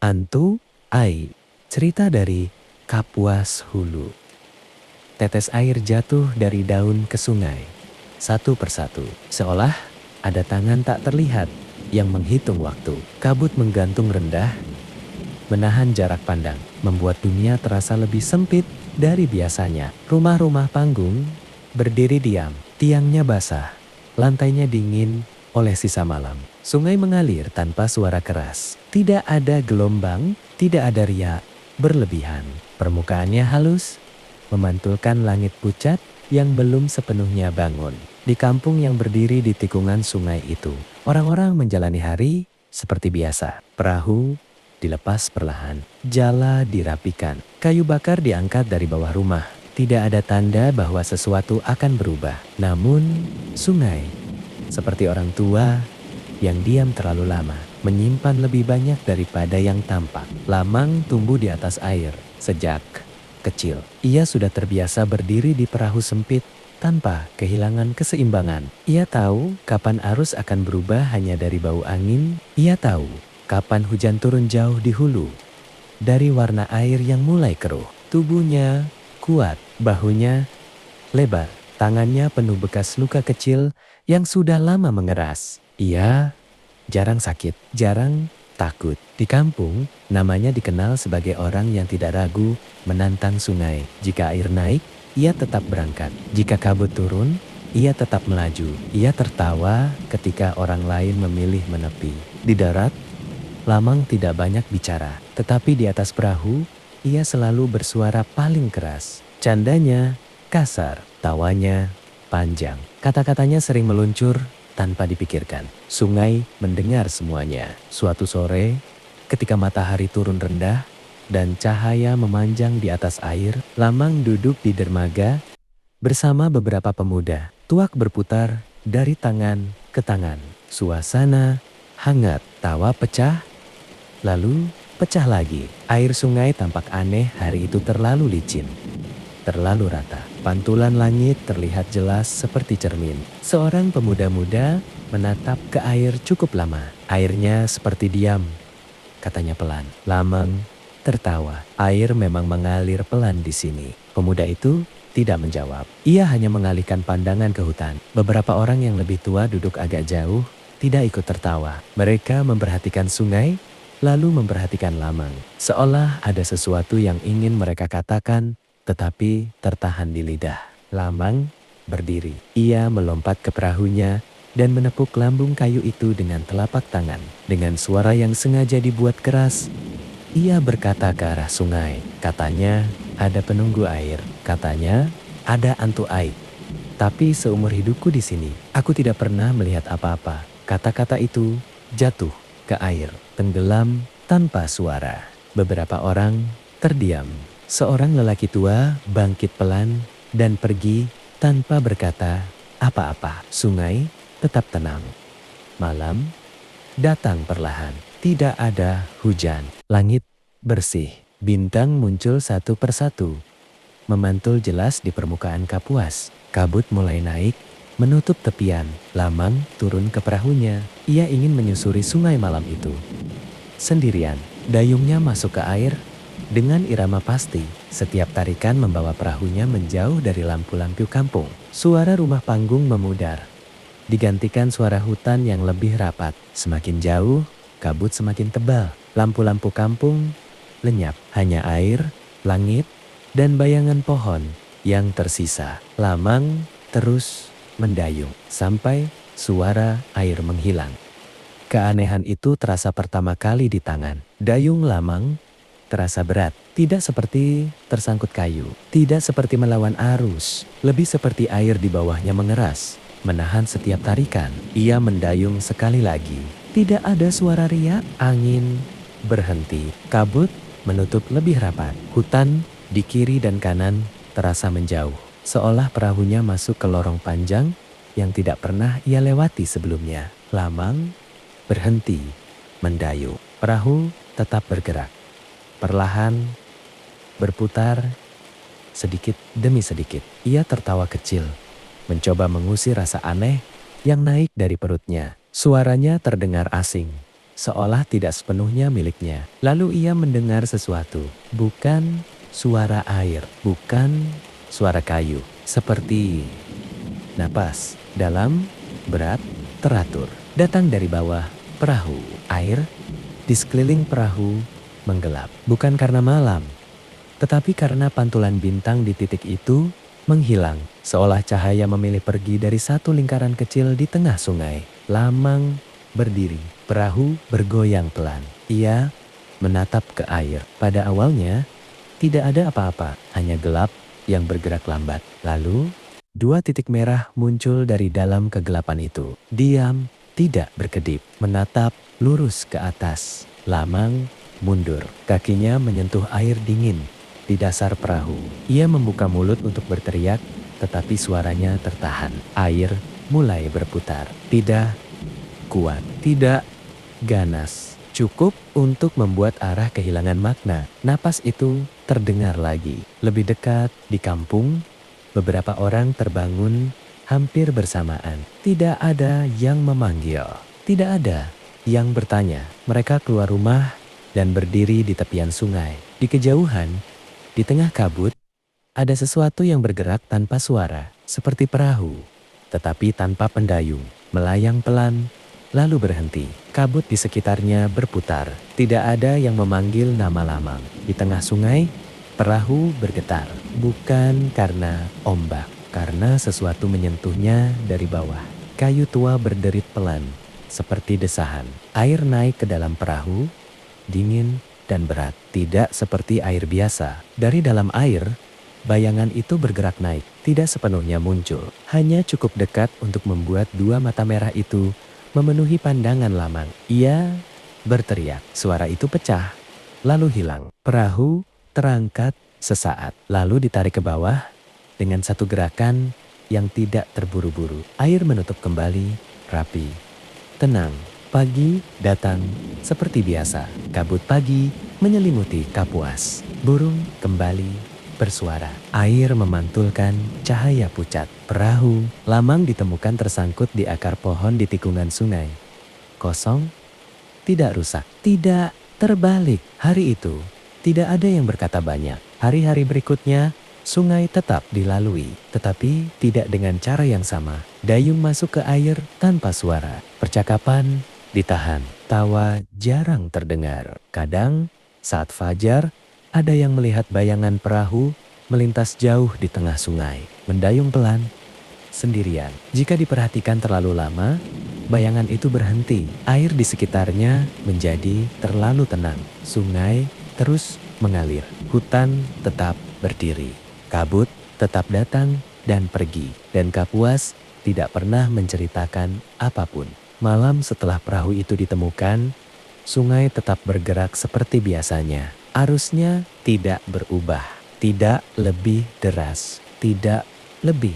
Antu Ai, cerita dari Kapuas Hulu. Tetes air jatuh dari daun ke sungai, satu persatu, seolah ada tangan tak terlihat yang menghitung waktu. Kabut menggantung rendah, menahan jarak pandang, membuat dunia terasa lebih sempit dari biasanya. Rumah-rumah panggung berdiri diam, tiangnya basah, lantainya dingin oleh sisa malam. Sungai mengalir tanpa suara keras. Tidak ada gelombang, tidak ada riak berlebihan. Permukaannya halus, memantulkan langit pucat yang belum sepenuhnya bangun. Di kampung yang berdiri di tikungan sungai itu, orang-orang menjalani hari seperti biasa. Perahu dilepas perlahan, jala dirapikan, kayu bakar diangkat dari bawah rumah. Tidak ada tanda bahwa sesuatu akan berubah. Namun, sungai seperti orang tua yang diam terlalu lama, menyimpan lebih banyak daripada yang tampak. Lamang tumbuh di atas air sejak kecil. Ia sudah terbiasa berdiri di perahu sempit tanpa kehilangan keseimbangan. Ia tahu kapan arus akan berubah hanya dari bau angin. Ia tahu kapan hujan turun jauh di hulu, dari warna air yang mulai keruh. Tubuhnya kuat, bahunya lebar, tangannya penuh bekas luka kecil yang sudah lama mengeras. Ia jarang sakit, jarang takut. Di kampung, namanya dikenal sebagai orang yang tidak ragu menantang sungai. Jika air naik, ia tetap berangkat. Jika kabut turun, ia tetap melaju. Ia tertawa ketika orang lain memilih menepi. Di darat, Lamang tidak banyak bicara, tetapi di atas perahu, ia selalu bersuara paling keras. Candanya kasar, tawanya panjang. Kata-katanya sering meluncur tanpa dipikirkan. Sungai mendengar semuanya. Suatu sore, ketika matahari turun rendah dan cahaya memanjang di atas air, Lamang duduk di dermaga bersama beberapa pemuda. Tuak berputar dari tangan ke tangan. Suasana hangat, tawa pecah, lalu pecah lagi. Air sungai tampak aneh hari itu, terlalu licin, terlalu rata. Pantulan langit terlihat jelas seperti cermin. Seorang pemuda muda menatap ke air cukup lama. Airnya seperti diam, katanya pelan. Lamang tertawa. Air memang mengalir pelan di sini. Pemuda itu tidak menjawab. Ia hanya mengalihkan pandangan ke hutan. Beberapa orang yang lebih tua duduk agak jauh, tidak ikut tertawa. Mereka memperhatikan sungai, lalu memperhatikan Lamang. Seolah ada sesuatu yang ingin mereka katakan, tetapi tertahan di lidah. Lamang berdiri. Ia melompat ke perahunya dan menepuk lambung kayu itu dengan telapak tangan. Dengan suara yang sengaja dibuat keras, ia berkata ke arah sungai. Katanya, ada penunggu air. Katanya, ada Antu Ai. Tapi seumur hidupku di sini, aku tidak pernah melihat apa-apa. Kata-kata itu jatuh ke air, tenggelam tanpa suara. Beberapa orang terdiam. Seorang lelaki tua bangkit pelan dan pergi tanpa berkata apa-apa. Sungai tetap tenang. Malam datang perlahan. Tidak ada hujan. Langit bersih. Bintang muncul satu persatu, memantul jelas di permukaan Kapuas. Kabut mulai naik, menutup tepian. Lamang turun ke perahunya. Ia ingin menyusuri sungai malam itu sendirian. Dayungnya masuk ke air dengan irama pasti. Setiap tarikan membawa perahunya menjauh dari lampu-lampu kampung. Suara rumah panggung memudar, digantikan suara hutan yang lebih rapat. Semakin jauh, kabut semakin tebal. Lampu-lampu kampung lenyap. Hanya air, langit, dan bayangan pohon yang tersisa. Lamang terus mendayung sampai suara air menghilang. Keanehan itu terasa pertama kali di tangan. Dayung Lamang terasa berat, tidak seperti tersangkut kayu, tidak seperti melawan arus, lebih seperti air di bawahnya mengeras, menahan setiap tarikan. Ia mendayung sekali lagi. Tidak ada suara riak, angin berhenti, kabut menutup lebih rapat. Hutan di kiri dan kanan terasa menjauh, seolah perahunya masuk ke lorong panjang yang tidak pernah ia lewati sebelumnya. Lamang berhenti mendayung. Perahu tetap bergerak, perlahan berputar sedikit demi sedikit. Ia tertawa kecil, mencoba mengusir rasa aneh yang naik dari perutnya. Suaranya terdengar asing, seolah tidak sepenuhnya miliknya. Lalu ia mendengar sesuatu, bukan suara air, bukan suara kayu, seperti napas dalam, berat, teratur, datang dari bawah perahu. Air di sekeliling perahu menggelap, bukan karena malam, tetapi karena pantulan bintang di titik itu menghilang, seolah cahaya memilih pergi dari satu lingkaran kecil di tengah sungai. Lamang berdiri, perahu bergoyang pelan. Ia menatap ke air. Pada awalnya tidak ada apa-apa, hanya gelap yang bergerak lambat. Lalu dua titik merah muncul dari dalam kegelapan itu. Diam, tidak berkedip, menatap lurus ke atas. Lamang mundur, kakinya menyentuh air dingin di dasar perahu. Ia membuka mulut untuk berteriak, tetapi suaranya tertahan. Air mulai berputar. Tidak kuat, tidak ganas, cukup untuk membuat arah kehilangan makna. Napas itu terdengar lagi, lebih dekat di kampung. Beberapa orang terbangun hampir bersamaan. Tidak ada yang memanggil, tidak ada yang bertanya. Mereka keluar rumah dan berdiri di tepian sungai. Di kejauhan, di tengah kabut, ada sesuatu yang bergerak tanpa suara, seperti perahu, tetapi tanpa pendayung, melayang pelan, lalu berhenti. Kabut di sekitarnya berputar. Tidak ada yang memanggil nama Lamang. Di tengah sungai, perahu bergetar. Bukan karena ombak, karena sesuatu menyentuhnya dari bawah. Kayu tua berderit pelan, seperti desahan. Air naik ke dalam perahu, dingin dan berat. Tidak seperti air biasa. Dari dalam air, bayangan itu bergerak naik. Tidak sepenuhnya muncul. Hanya cukup dekat untuk membuat dua mata merah itu memenuhi pandangan Lamang. Ia berteriak. Suara itu pecah, lalu hilang. Perahu terangkat sesaat, lalu ditarik ke bawah dengan satu gerakan yang tidak terburu-buru. Air menutup kembali, rapi, tenang. Pagi datang seperti biasa. Kabut pagi menyelimuti Kapuas. Burung kembali bersuara. Air memantulkan cahaya pucat. Perahu Lamang ditemukan tersangkut di akar pohon di tikungan sungai. Kosong, tidak rusak, tidak terbalik. Hari itu tidak ada yang berkata banyak. Hari-hari berikutnya sungai tetap dilalui, tetapi tidak dengan cara yang sama. Dayung masuk ke air tanpa suara. Percakapan ditahan. Tawa jarang terdengar. Kadang saat fajar, ada yang melihat bayangan perahu melintas jauh di tengah sungai, mendayung pelan, sendirian. Jika diperhatikan terlalu lama, bayangan itu berhenti. Air di sekitarnya menjadi terlalu tenang. Sungai terus mengalir. Hutan tetap berdiri. Kabut tetap datang dan pergi. Dan Kapuas tidak pernah menceritakan apapun. Malam setelah perahu itu ditemukan, sungai tetap bergerak seperti biasanya. Arusnya tidak berubah, tidak lebih deras, tidak lebih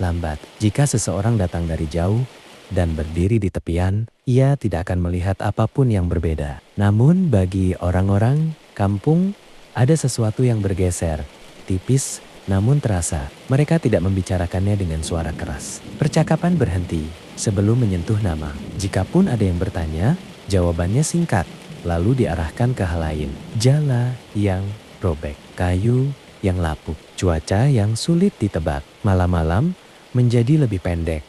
lambat. Jika seseorang datang dari jauh dan berdiri di tepian, ia tidak akan melihat apapun yang berbeda. Namun bagi orang-orang kampung, ada sesuatu yang bergeser, tipis namun terasa. Mereka tidak membicarakannya dengan suara keras. Percakapan berhenti sebelum menyentuh nama. Jikapun ada yang bertanya, jawabannya singkat, lalu diarahkan ke hal lain. Jala yang robek, kayu yang lapuk, cuaca yang sulit ditebak. Malam-malam menjadi lebih pendek.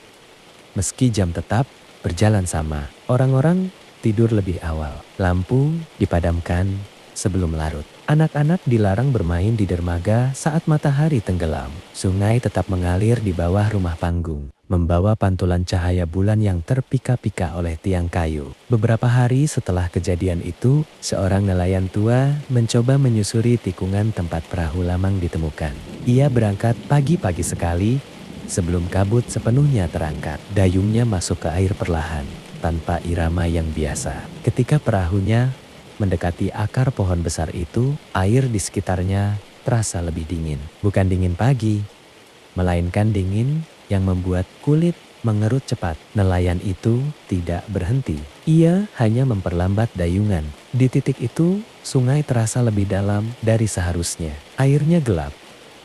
Meski jam tetap berjalan sama, orang-orang tidur lebih awal. Lampu dipadamkan sebelum larut. Anak-anak dilarang bermain di dermaga saat matahari tenggelam. Sungai tetap mengalir di bawah rumah panggung, membawa pantulan cahaya bulan yang terpika-pika oleh tiang kayu. Beberapa hari setelah kejadian itu, seorang nelayan tua mencoba menyusuri tikungan tempat perahu Lamang ditemukan. Ia berangkat pagi-pagi sekali sebelum kabut sepenuhnya terangkat. Dayungnya masuk ke air perlahan, tanpa irama yang biasa. Ketika perahunya mendekati akar pohon besar itu, air di sekitarnya terasa lebih dingin. Bukan dingin pagi, melainkan dingin yang membuat kulit mengerut cepat. Nelayan itu tidak berhenti. Ia hanya memperlambat dayungan. Di titik itu, sungai terasa lebih dalam dari seharusnya. Airnya gelap,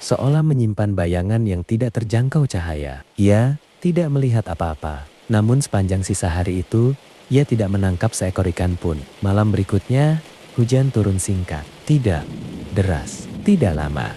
seolah menyimpan bayangan yang tidak terjangkau cahaya. Ia tidak melihat apa-apa. Namun sepanjang sisa hari itu, ia tidak menangkap seekor ikan pun. Malam berikutnya, hujan turun singkat, tidak deras, tidak lama.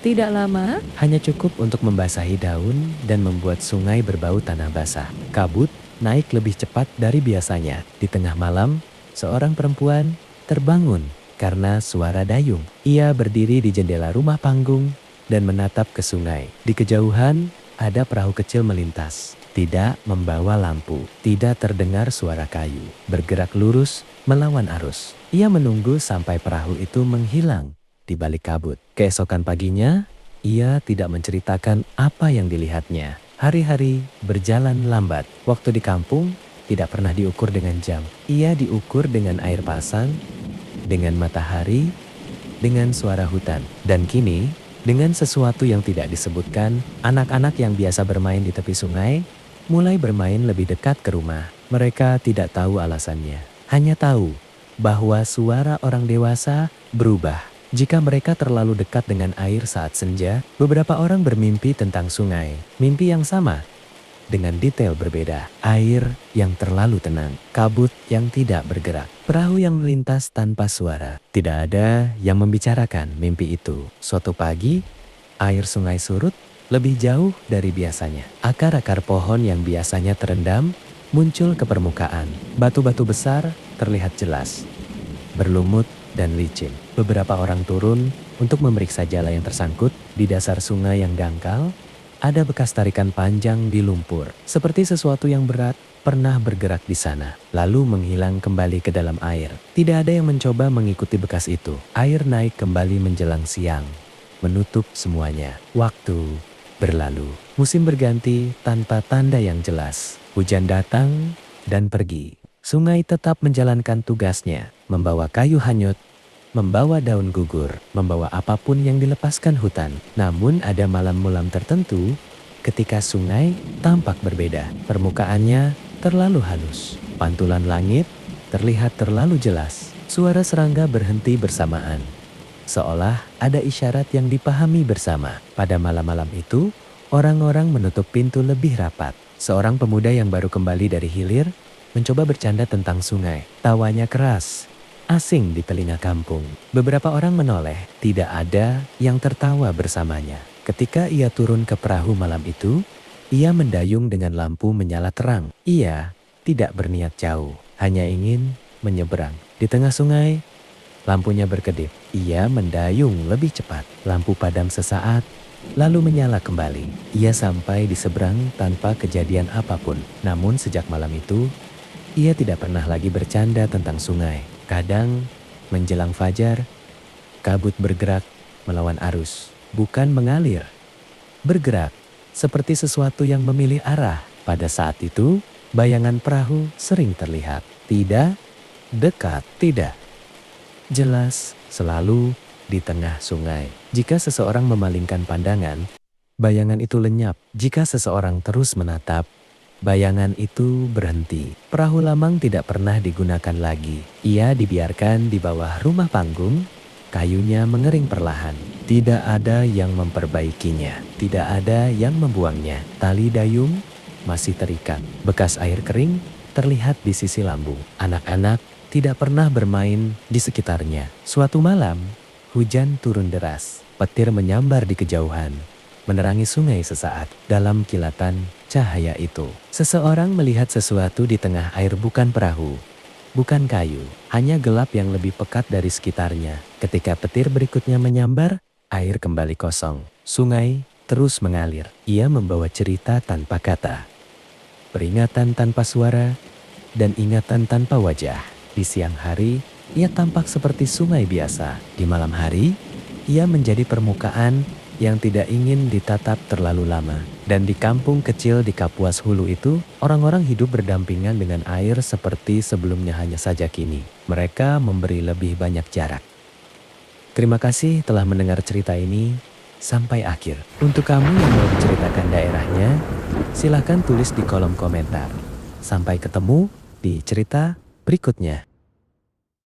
Tidak lama, hanya cukup untuk membasahi daun dan membuat sungai berbau tanah basah. Kabut naik lebih cepat dari biasanya. Di tengah malam, seorang perempuan terbangun karena suara dayung. Ia berdiri di jendela rumah panggung dan menatap ke sungai. Di kejauhan, ada perahu kecil melintas. Tidak membawa lampu, tidak terdengar suara kayu. Bergerak lurus melawan arus. Ia menunggu sampai perahu itu menghilang di balik kabut. Keesokan paginya, ia tidak menceritakan apa yang dilihatnya. Hari-hari berjalan lambat. Waktu di kampung tidak pernah diukur dengan jam. Ia diukur dengan air pasang, dengan matahari, dengan suara hutan. Dan kini, dengan sesuatu yang tidak disebutkan, anak-anak yang biasa bermain di tepi sungai mulai bermain lebih dekat ke rumah. Mereka tidak tahu alasannya, hanya tahu bahwa suara orang dewasa berubah. Jika mereka terlalu dekat dengan air saat senja, beberapa orang bermimpi tentang sungai. Mimpi yang sama, dengan detail berbeda. Air yang terlalu tenang, kabut yang tidak bergerak, perahu yang melintas tanpa suara. Tidak ada yang membicarakan mimpi itu. Suatu pagi, air sungai surut lebih jauh dari biasanya. Akar-akar pohon yang biasanya terendam muncul ke permukaan. Batu-batu besar terlihat jelas, berlumut dan licin. Beberapa orang turun untuk memeriksa jala yang tersangkut. Di dasar sungai yang dangkal, ada bekas tarikan panjang di lumpur. Seperti sesuatu yang berat pernah bergerak di sana, lalu menghilang kembali ke dalam air. Tidak ada yang mencoba mengikuti bekas itu. Air naik kembali menjelang siang, menutup semuanya. Waktu berlalu. Musim berganti tanpa tanda yang jelas. Hujan datang dan pergi. Sungai tetap menjalankan tugasnya, membawa kayu hanyut, membawa daun gugur, membawa apapun yang dilepaskan hutan. Namun ada malam-malam tertentu ketika sungai tampak berbeda. Permukaannya terlalu halus. Pantulan langit terlihat terlalu jelas. Suara serangga berhenti bersamaan, seolah ada isyarat yang dipahami bersama. Pada malam-malam itu, orang-orang menutup pintu lebih rapat. Seorang pemuda yang baru kembali dari hilir mencoba bercanda tentang sungai. Tawanya keras, asing di telinga kampung. Beberapa orang menoleh, tidak ada yang tertawa bersamanya. Ketika ia turun ke perahu malam itu, ia mendayung dengan lampu menyala terang. Ia tidak berniat jauh, hanya ingin menyeberang. Di tengah sungai, lampunya berkedip. Ia mendayung lebih cepat. Lampu padam sesaat, lalu menyala kembali. Ia sampai di seberang tanpa kejadian apapun. Namun sejak malam itu, ia tidak pernah lagi bercanda tentang sungai. Kadang menjelang fajar, kabut bergerak melawan arus, bukan mengalir. Bergerak seperti sesuatu yang memilih arah. Pada saat itu, bayangan perahu sering terlihat. Tidak dekat, tidak jelas, selalu di tengah sungai. Jika seseorang memalingkan pandangan, bayangan itu lenyap. Jika seseorang terus menatap, bayangan itu berhenti. Perahu lamang tidak pernah digunakan lagi. Ia dibiarkan di bawah rumah panggung, kayunya mengering perlahan. Tidak ada yang memperbaikinya, tidak ada yang membuangnya. Tali dayung masih terikat. Bekas air kering terlihat di sisi lambung. Anak-anak tidak pernah bermain di sekitarnya. Suatu malam, hujan turun deras. Petir menyambar di kejauhan, menerangi sungai sesaat. Dalam kilatan cahaya itu, seseorang melihat sesuatu di tengah air, bukan perahu, bukan kayu, hanya gelap yang lebih pekat dari sekitarnya. Ketika petir berikutnya menyambar, air kembali kosong. Sungai terus mengalir. Ia membawa cerita tanpa kata, peringatan tanpa suara, dan ingatan tanpa wajah. Di siang hari, ia tampak seperti sungai biasa. Di malam hari, ia menjadi permukaan yang tidak ingin ditatap terlalu lama. Dan di kampung kecil di Kapuas Hulu itu, orang-orang hidup berdampingan dengan air seperti sebelumnya, hanya saja kini mereka memberi lebih banyak jarak. Terima kasih telah mendengar cerita ini sampai akhir. Untuk kamu yang mau menceritakan daerahnya, silahkan tulis di kolom komentar. Sampai ketemu di cerita berikutnya.